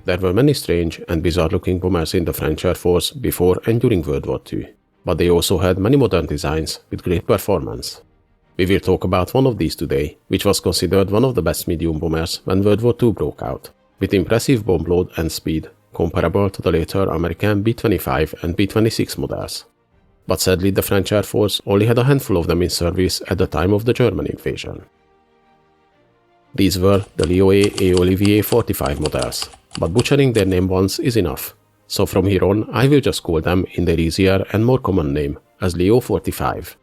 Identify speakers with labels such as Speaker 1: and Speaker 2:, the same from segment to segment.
Speaker 1: There were many strange and bizarre-looking bombers in the French Air Force before and during World War II, but they also had many modern designs with great performance. We will talk about one of these today, which was considered one of the best medium bombers when World War II broke out, with impressive bomb load and speed comparable to the later American B-25 and B-26 models. But sadly, the French Air Force only had a handful of them in service at the time of the German invasion. These were the LeO et Olivier 45 models, but butchering their name once is enough, so from here on I will just call them in their easier and more common name as LeO 45.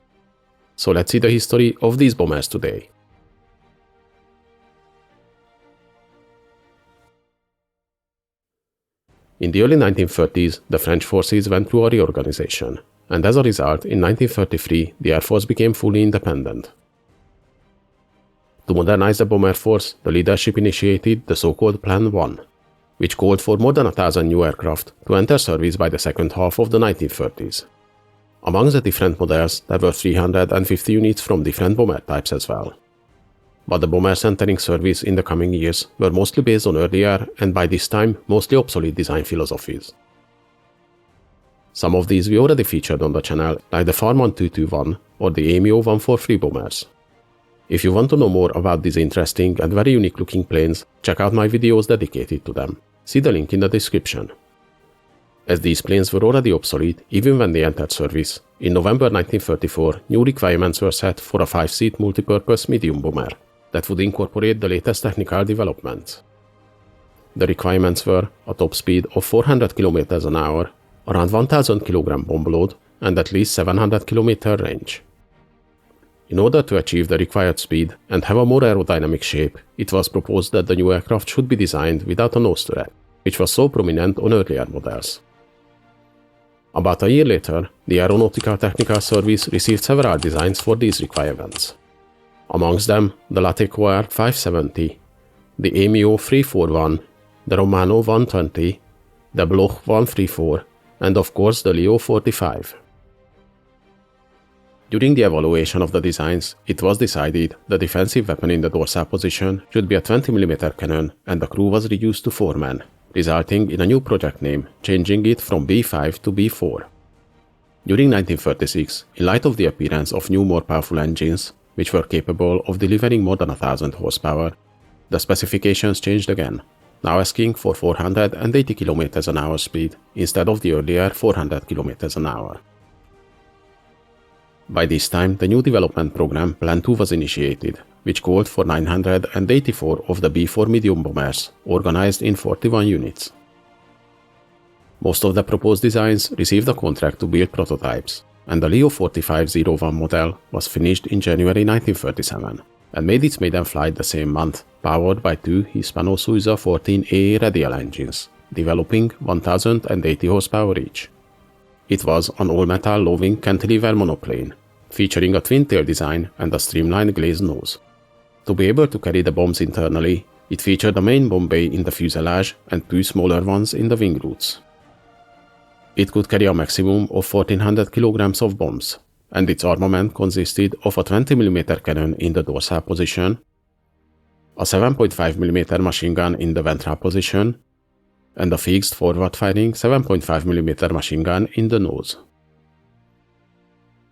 Speaker 1: So let's see the history of these bombers today. In the early 1930s, the French forces went through a reorganization, and as a result, in 1933, the Air Force became fully independent. To modernize the bomber force, the leadership initiated the so-called Plan 1, which called for more than 1,000 new aircraft to enter service by the second half of the 1930s. Among the different models, there were 350 units from different bomber types as well. But the bombers entering service in the coming years were mostly based on earlier and by this time mostly obsolete design philosophies. Some of these we already featured on the channel, like the Farman 221 or the AMO 143 bombers. If you want to know more about these interesting and very unique looking planes, check out my videos dedicated to them. See the link in the description. As these planes were already obsolete even when they entered service, in November 1934 new requirements were set for a 5-seat multipurpose medium bomber that would incorporate the latest technical developments. The requirements were a top speed of 400 km an hour, around 1000 kg bomb load, and at least 700 km range. In order to achieve the required speed and have a more aerodynamic shape, it was proposed that the new aircraft should be designed without a nose turret, which was so prominent on earlier models. About a year later, the Aeronautical Technical Service received several designs for these requirements. Amongst them, the Latécoère 570, the AMO 341, the Romano 120, the Bloch 134, and of course the LeO 45. During the evaluation of the designs, it was decided the defensive weapon in the dorsal position should be a 20mm cannon, and the crew was reduced to 4 men, resulting in a new project name, changing it from B5 to B4. During 1936, in light of the appearance of new more powerful engines, which were capable of delivering more than 1000 horsepower, the specifications changed again, now asking for 480 km an hour speed instead of the earlier 400 km an hour. By this time, the new development program Plan 2 was initiated, which called for 984 of the B4 medium bombers, organized in 41 units. Most of the proposed designs received a contract to build prototypes, and the LeO 4501 model was finished in January 1937 and made its maiden flight the same month, powered by 2 Hispano-Suiza 14A radial engines, developing 1080 horsepower each. It was an all-metal low-wing cantilever monoplane, featuring a twin-tail design and a streamlined glazed nose. To be able to carry the bombs internally, it featured a main bomb bay in the fuselage and 2 smaller ones in the wing roots. It could carry a maximum of 1400 kilograms of bombs, and its armament consisted of a 20mm cannon in the dorsal position, a 7.5mm machine gun in the ventral position, and a fixed forward-firing 7.5mm machine gun in the nose.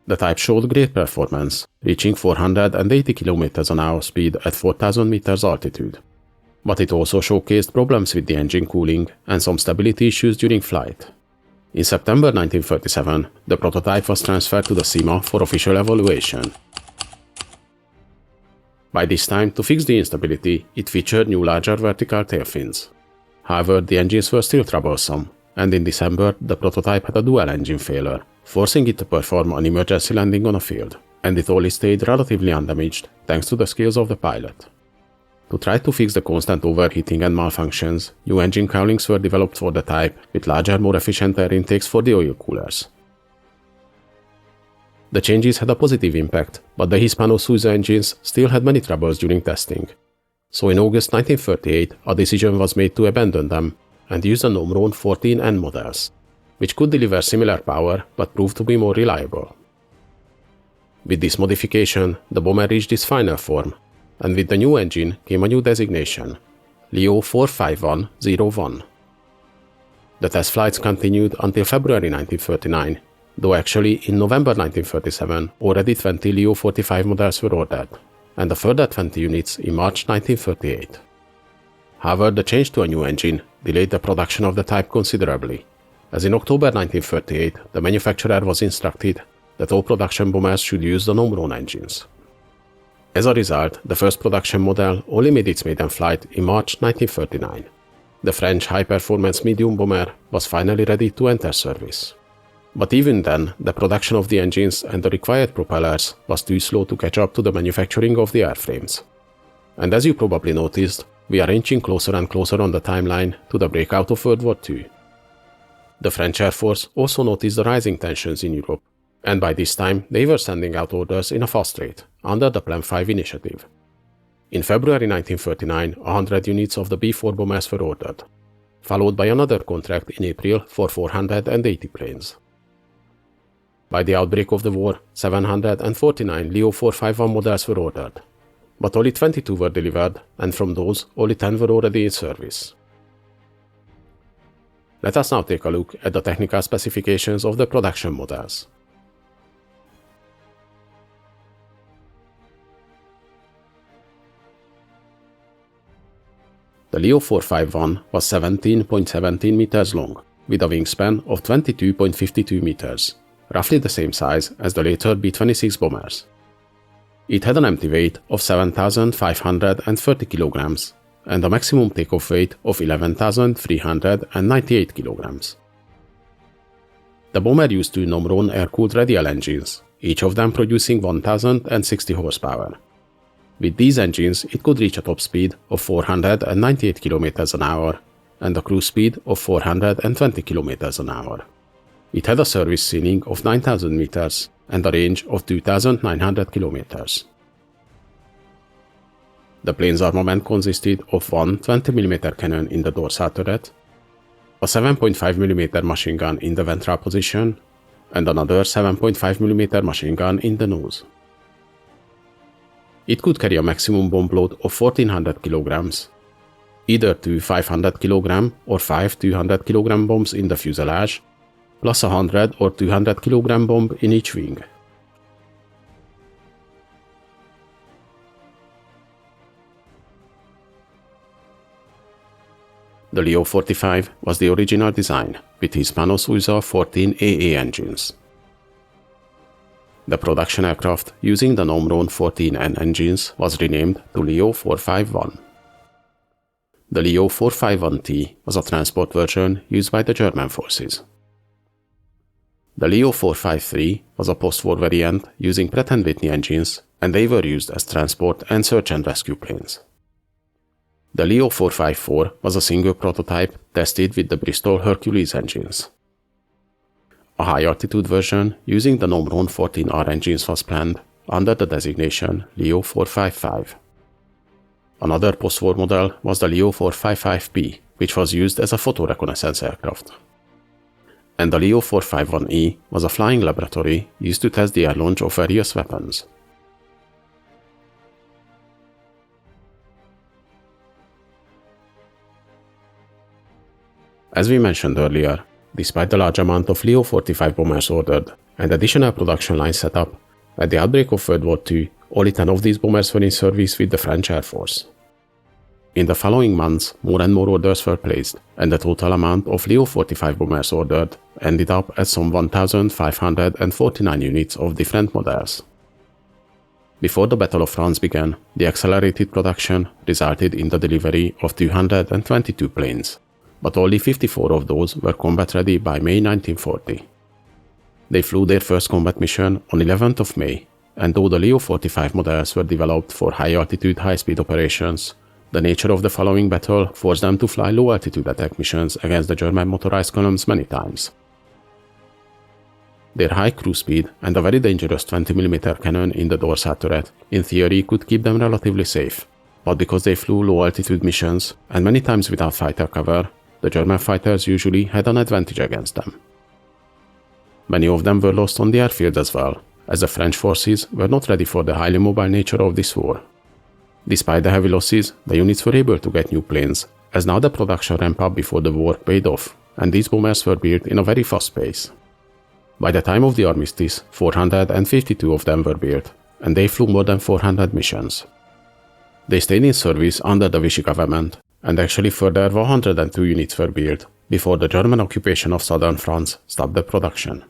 Speaker 1: The type showed great performance, reaching 480 km an hour speed at 4000 meters altitude. But it also showcased problems with the engine cooling and some stability issues during flight. In September 1937, the prototype was transferred to the CIMA for official evaluation. By this time, to fix the instability, it featured new larger vertical tail fins. However, the engines were still troublesome, and in December the prototype had a dual engine failure, forcing it to perform an emergency landing on a field, and it only stayed relatively undamaged thanks to the skills of the pilot. To try to fix the constant overheating and malfunctions, new engine cowlings were developed for the type with larger, more efficient air intakes for the oil coolers. The changes had a positive impact, but the Hispano-Suiza engines still had many troubles during testing. So in August 1938, a decision was made to abandon them and use the Morane 14N models, which could deliver similar power but proved to be more reliable. With this modification, the bomber reached its final form, and with the new engine came a new designation, LeO 45101, The test flights continued until February 1939, though actually in November 1937 already 20 LeO 45 models were ordered, and a further 20 units in March 1938. However, the change to a new engine delayed the production of the type considerably, as in October 1938 the manufacturer was instructed that all production bombers should use the Morane engines. As a result, the first production model only made its maiden flight in March 1939. The French high-performance medium bomber was finally ready to enter service. But even then, the production of the engines and the required propellers was too slow to catch up to the manufacturing of the airframes. And as you probably noticed, we are inching closer and closer on the timeline to the breakout of World War II. The French Air Force also noticed the rising tensions in Europe, and by this time they were sending out orders in a fast rate, under the Plan 5 initiative. In February 1939, 100 units of the B-4 bombers were ordered, followed by another contract in April for 480 planes. By the outbreak of the war, 749 LeO 451 models were ordered, but only 22 were delivered, and from those, only 10 were already in service. Let us now take a look at the technical specifications of the production models. The LeO 451 was 17.17 meters long, with a wingspan of 22.52 meters, roughly the same size as the later B-26 bombers. It had an empty weight of 7,530 kilograms and a maximum takeoff weight of 11,398 kilograms. The bomber used two Morane air-cooled radial engines, each of them producing 1,060 horsepower. With these engines, it could reach a top speed of 498 km an hour and a cruise speed of 420 km an hour. It had a service ceiling of 9,000 meters and a range of 2,900 kilometers. The plane's armament consisted of one 20mm cannon in the dorsal turret, a 7.5mm machine gun in the ventral position, and another 7.5mm machine gun in the nose. It could carry a maximum bomb load of 1,400 kilograms, either two 500 kilogram or five 200 kilogram bombs in the fuselage, plus a 100 or 200 kilogram bomb in each wing. The LeO 45 was the original design, with Hispanos USA 14AA engines. The production aircraft using the Morane 14N engines was renamed to LeO 451. The LeO 451T was a transport version used by the German forces. The LeO 453 was a post-war variant using Pratt & Whitney engines, and they were used as transport and search and rescue planes. The LeO 454 was a single prototype tested with the Bristol Hercules engines. A high-altitude version using the Morane 14R engines was planned under the designation LeO 455. Another post-war model was the LeO 455P, which was used as a photo-reconnaissance aircraft. And the LeO 451E was a flying laboratory used to test the air launch of various weapons. As we mentioned earlier, despite the large amount of LeO 45 bombers ordered and additional production lines set up, at the outbreak of World War II, only 10 of these bombers were in service with the French Air Force. In the following months, more and more orders were placed, and the total amount of LeO 45 bombers ordered ended up at some 1,549 units of different models. Before the Battle of France began, the accelerated production resulted in the delivery of 222 planes, but only 54 of those were combat ready by May 1940. They flew their first combat mission on 11th of May, and though the LeO 45 models were developed for high-altitude, high-speed operations, the nature of the following battle forced them to fly low-altitude attack missions against the German motorized columns many times. Their high cruise speed and a very dangerous 20mm cannon in the dorsal turret in theory could keep them relatively safe, but because they flew low-altitude missions and many times without fighter cover, the German fighters usually had an advantage against them. Many of them were lost on the airfield as well, as the French forces were not ready for the highly mobile nature of this war. Despite the heavy losses, the units were able to get new planes, as now the production ramp up before the war paid off, and these bombers were built in a very fast pace. By the time of the armistice, 452 of them were built, and they flew more than 400 missions. They stayed in service under the Vichy government, and actually further 102 units were built before the German occupation of southern France stopped the production.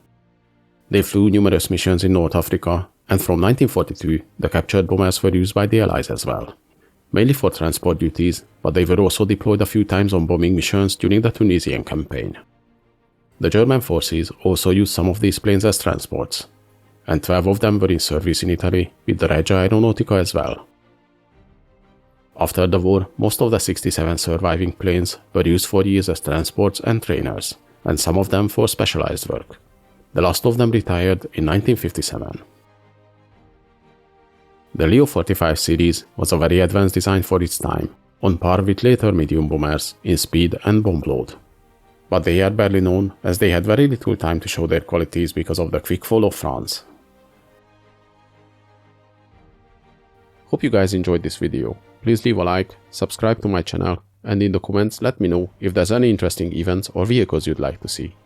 Speaker 1: They flew numerous missions in North Africa, and from 1942 the captured bombers were used by the Allies as well, mainly for transport duties, but they were also deployed a few times on bombing missions during the Tunisian campaign. The German forces also used some of these planes as transports, and 12 of them were in service in Italy with the Regia Aeronautica as well. After the war, most of the 67 surviving planes were used for years as transports and trainers, and some of them for specialized work. The last of them retired in 1957. The LeO 45 series was a very advanced design for its time, on par with later medium bombers in speed and bomb load. But they are barely known as they had very little time to show their qualities because of the quick fall of France. Hope you guys enjoyed this video. Please leave a like, subscribe to my channel, and in the comments let me know if there's any interesting events or vehicles you'd like to see.